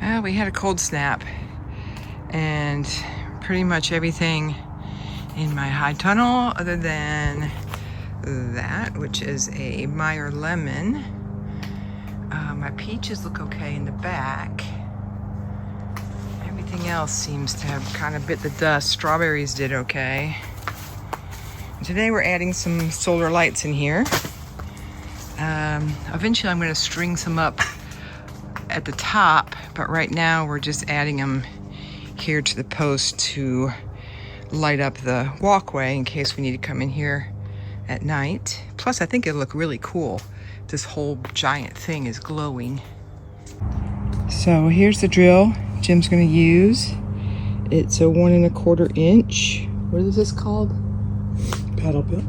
Well, we had a cold snap, and pretty much everything in my high tunnel, other than that, which is a Meyer lemon. My peaches look okay in the back. Everything else seems to have kind of bit the dust. Strawberries did okay. And today we're adding some solar lights in here. Eventually I'm going to string some up at the top, but right now we're just adding them here to the post to light up the walkway in case we need to come in here at night. Plus, I think it'll look really cool. This whole giant thing is glowing. So here's the drill Jim's gonna use. It's a 1 1/4 inch. What is this called? Paddle bit.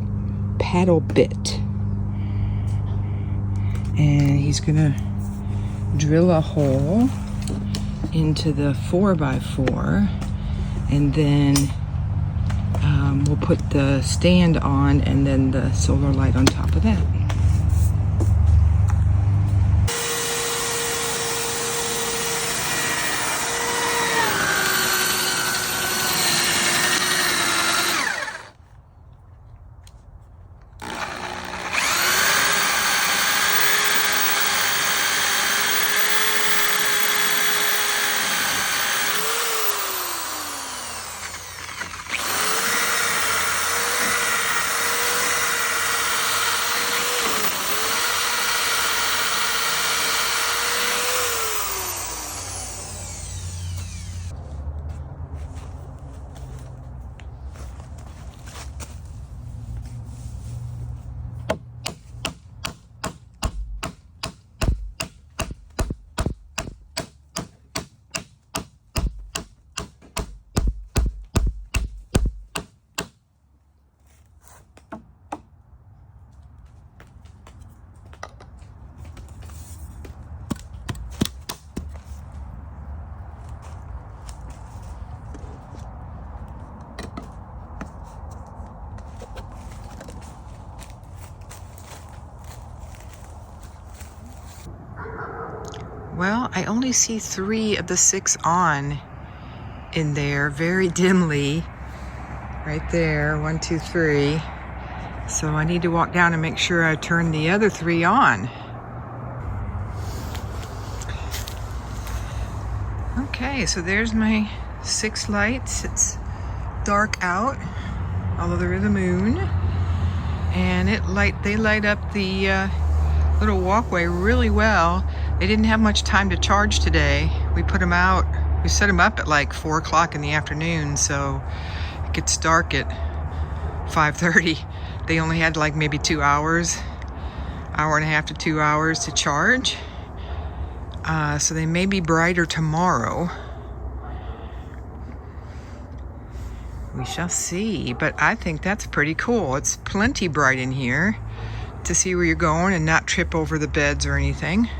Paddle bit. And he's gonna drill a hole into the 4x4, and then we'll put the stand on and then the solar light on top of that. Well, I only see 3 of the 6 on in there very dimly. Right there, 1, 2, 3. So I need to walk down and make sure I turn the other 3 on. Okay, so there's my 6 lights. It's dark out, although there is a moon. And they light up the little walkway really well. They didn't have much time to charge today. We put them out, we set them up at like 4 o'clock in the afternoon, so it gets dark at 5:30. They only had like maybe 2 hours, hour and a half to 2 hours to charge. So they may be brighter tomorrow. We shall see, but I think that's pretty cool. It's plenty bright in here to see where you're going and not trip over the beds or anything.